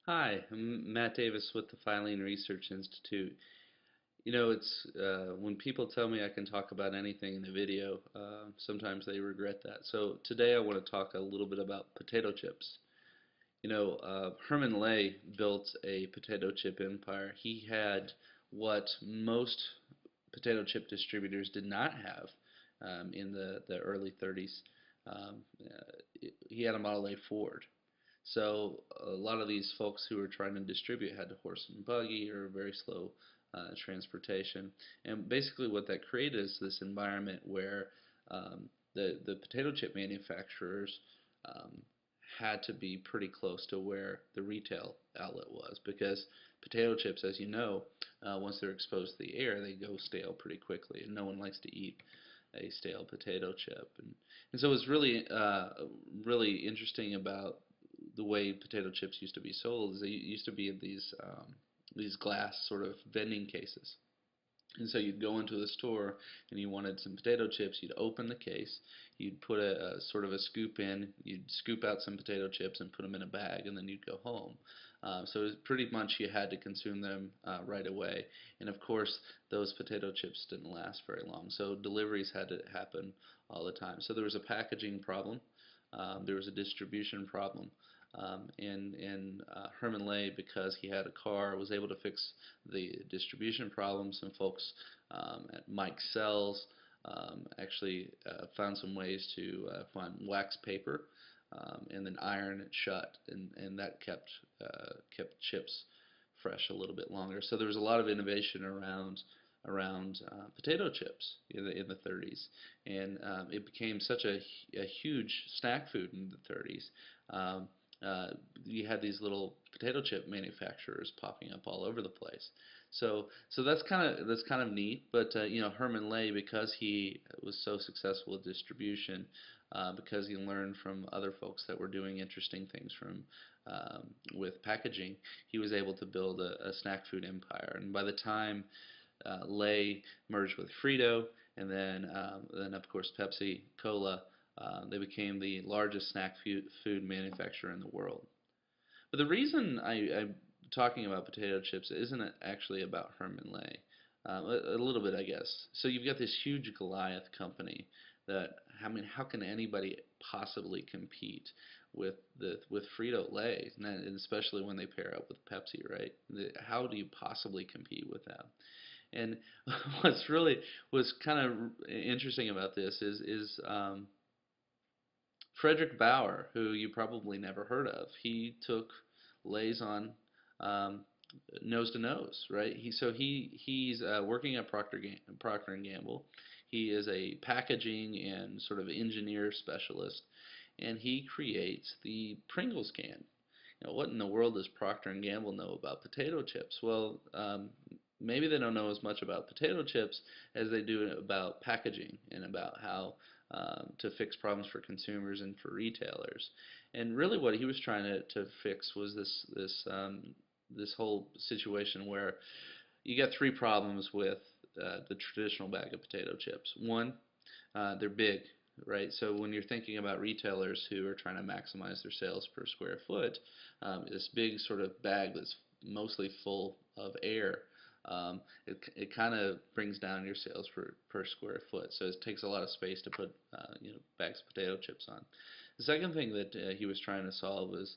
Hi, I'm Matt Davis with the Filene Research Institute. It's when people tell me I can talk about anything in a video, sometimes they regret that. So today I want to talk a little bit about potato chips. Herman Lay built a potato chip empire. He had what most potato chip distributors did not have in the early 30s. He had a Model A Ford. So a lot of these folks who were trying to distribute had to horse and buggy or very slow transportation. And basically what that created is this environment where the potato chip manufacturers um, had to be pretty close to where the retail outlet was because potato chips, as you know, once they're exposed to the air, they go stale pretty quickly, and no one likes to eat a stale potato chip. And so it's really interesting about the way potato chips used to be sold is they used to be in these glass sort of vending cases. And so you'd go into the store and you wanted some potato chips, you'd open the case, you'd put a sort of a scoop in, you'd scoop out some potato chips and put them in a bag, and then you'd go home. So it was pretty much you had to consume them right away. And of course, those potato chips didn't last very long, so deliveries had to happen all the time. So there was a packaging problem, there was a distribution problem. And Herman Lay, because he had a car, was able to fix the distribution problems, and folks at Mike Sells actually found some ways to find wax paper and then iron it shut, and that kept chips fresh a little bit longer. So there was a lot of innovation around potato chips in the 30s, and it became such a huge snack food in the 30s. Um, uh, you had these little potato chip manufacturers popping up all over the place. So that's kind of neat. But Herman Lay, because he was so successful with distribution, because he learned from other folks that were doing interesting things with packaging, he was able to build a snack food empire. And by the time Lay merged with Frito, and then of course Pepsi Cola, they became the largest snack food manufacturer in the world. But the reason I'm talking about potato chips isn't actually about Herman Lay. A little bit, I guess. So you've got this huge Goliath company that, I mean, how can anybody possibly compete with Frito Lay, and especially when they pair up with Pepsi, right? How do you possibly compete with them? And what's kind of interesting about this is Frederick Bauer, who you probably never heard of. He took Lay's on um, nose to nose, right? He's working at Procter and Gamble. He is a packaging and sort of engineer specialist, and he creates the Pringles can. What in the world does Procter and Gamble know about potato chips? Well, maybe they don't know as much about potato chips as they do about packaging and about how to fix problems for consumers and for retailers. And really, what he was trying to fix was this whole situation where you got three problems with the traditional bag of potato chips. One, they're big, right? So when you're thinking about retailers who are trying to maximize their sales per square foot, this big sort of bag that's mostly full of air, it kind of brings down your sales per square foot. So it takes a lot of space to put bags of potato chips on. The second thing that he was trying to solve was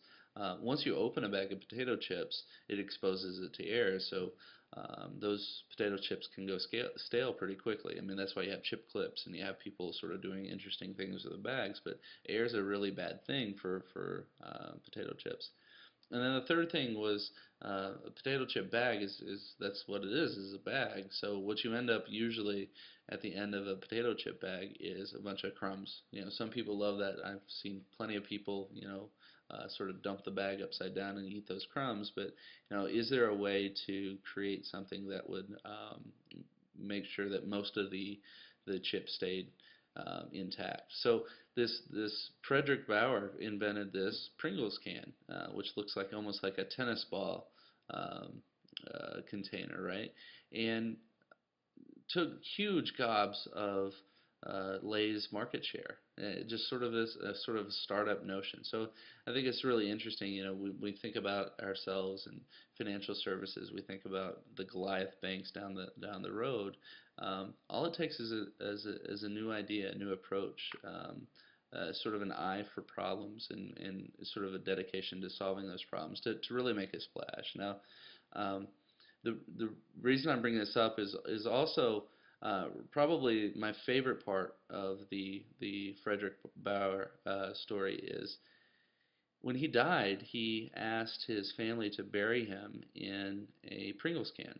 once you open a bag of potato chips, it exposes it to air. So those potato chips can go stale pretty quickly. I mean, that's why you have chip clips and you have people sort of doing interesting things with the bags. But air is a really bad thing for potato chips. And then the third thing was a potato chip bag is that's what it is a bag. So what you end up usually at the end of a potato chip bag is a bunch of crumbs. Some people love that. I've seen plenty of people, sort of dump the bag upside down and eat those crumbs. But is there a way to create something that would make sure that most of the chip stayed intact? So this Frederick Bauer invented this Pringles can, which looks like almost like a tennis ball um, container, right? And took huge gobs of Lay's market share. Just sort of this sort of startup notion. So I think it's really interesting. We think about ourselves in financial services. We think about the Goliath banks down the road. All it takes is a new idea, a new approach, sort of an eye for problems, and sort of a dedication to solving those problems to really make a splash. Now, um, the reason I'm bringing this up is also probably my favorite part of the Frederick Bauer story is when he died, he asked his family to bury him in a Pringles can,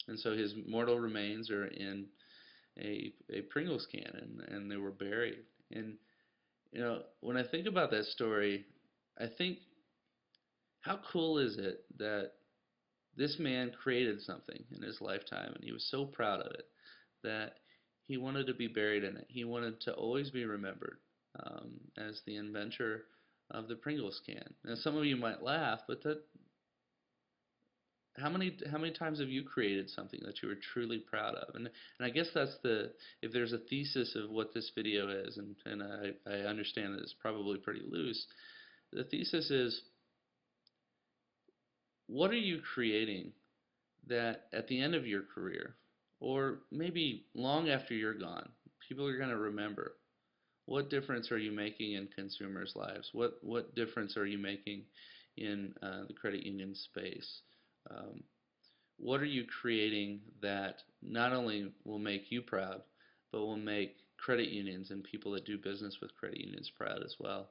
and so his mortal remains are in a Pringles can, and they were buried. And when I think about that story, I think, how cool is it that this man created something in his lifetime, and he was so proud of it that he wanted to be buried in it. He wanted to always be remembered as the inventor of the Pringles can. Now, some of you might laugh, but how many times have you created something that you were truly proud of? And I guess that's if there's a thesis of what this video is, and I understand that it's probably pretty loose. The thesis is, what are you creating that at the end of your career, or maybe long after you're gone, people are going to remember? What difference are you making in consumers' lives? What difference are you making in the credit union space? Um, what are you creating that not only will make you proud, but will make credit unions and people that do business with credit unions proud as well?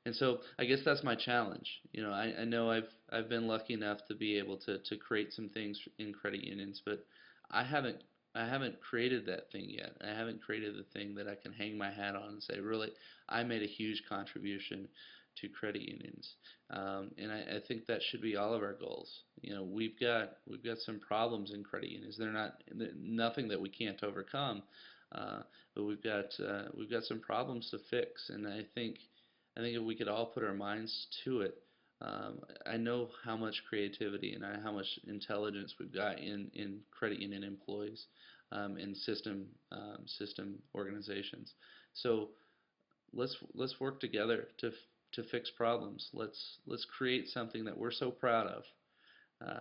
And so I guess that's my challenge. I know I've been lucky enough to be able to create some things in credit unions, but I haven't I haven't created that thing yet. I haven't created the thing that I can hang my hat on and say, really, I made a huge contribution to credit unions. And I think that should be all of our goals. We've got some problems in credit unions. They're nothing that we can't overcome, uh, but we've got some problems to fix. And I think if we could all put our minds to it, I know how much creativity and how much intelligence we've got in credit union employees, in system organizations. So let's work together to fix problems. Let's create something that we're so proud of,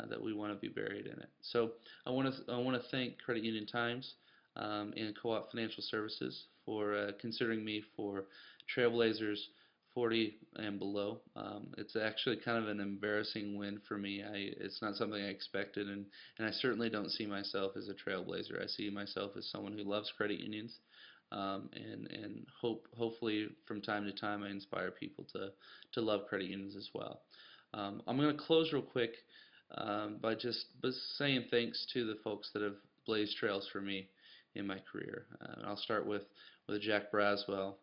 that we want to be buried in it. So I want to thank Credit Union Times and Co-op Financial Services for considering me for Trailblazers 40 and below. It's actually kind of an embarrassing win for me. It's not something I expected, and I certainly don't see myself as a trailblazer. I see myself as someone who loves credit unions, and hopefully from time to time I inspire people to love credit unions as well. I'm going to close real quick by saying thanks to the folks that have blazed trails for me in my career. I'll start with Jack Braswell,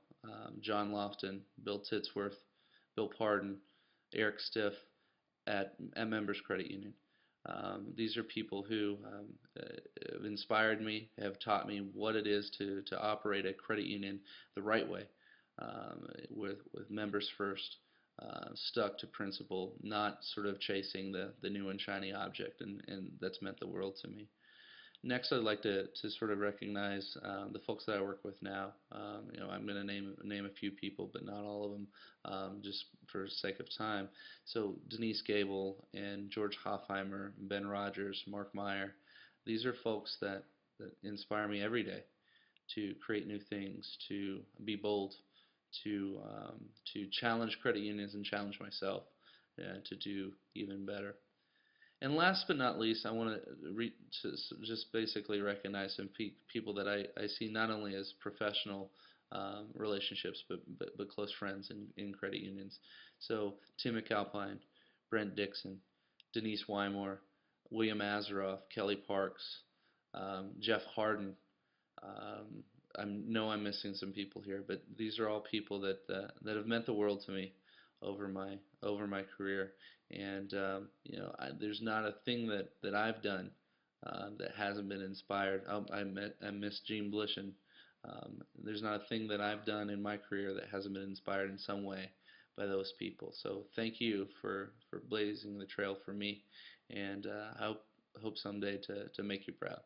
John Lofton, Bill Titsworth, Bill Pardon, Eric Stiff at Members Credit Union. These are people who have inspired me, have taught me what it is to operate a credit union the right way, with members first, stuck to principle, not sort of chasing the new and shiny object, and that's meant the world to me. Next, I'd like to sort of recognize the folks that I work with now. I'm going to name a few people, but not all of them, just for sake of time. So Denise Gable and George Hoffheimer, Ben Rogers, Mark Meyer, these are folks that inspire me every day to create new things, to be bold, to challenge credit unions and challenge myself to do even better. And last but not least, I want to just basically recognize some people that I see not only as professional relationships, but close friends in credit unions. So Tim McAlpine, Brent Dixon, Denise Wymore, William Azaroff, Kelly Parks, Jeff Harden. I know I'm missing some people here, but these are all people that have meant the world to me over my career. And there's not a thing that I've done that hasn't been inspired. I miss Gene Blishen. There's not a thing that I've done in my career that hasn't been inspired in some way by those people. So thank you for blazing the trail for me, and I hope someday to make you proud.